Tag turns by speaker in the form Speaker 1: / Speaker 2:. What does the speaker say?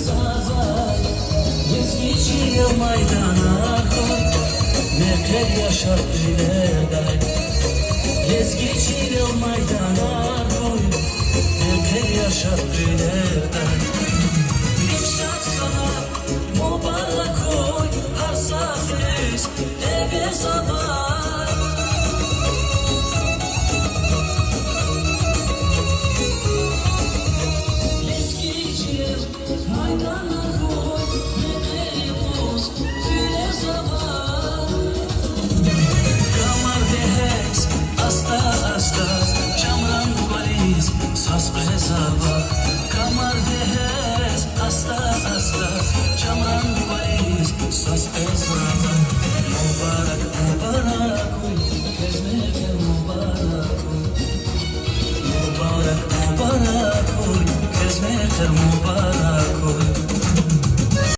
Speaker 1: zavay Yezgiçiye maydana koy Merkel yaşar bileday Yezgiçiye maydana koy Merkel yaşar bileday Nişat sana mübarek koy Har safiriz eve zavay Yezgiçiye maydana koy Merkel boz güle zavay Kamar dehes asta asta Camran valiz sas rezava Kamar dehes asta asta Camran valiz sas rezava Mübarek mübarek oy Kezmeke mübarek oy Mübarek mübarek oy Kezmeke mübarek oy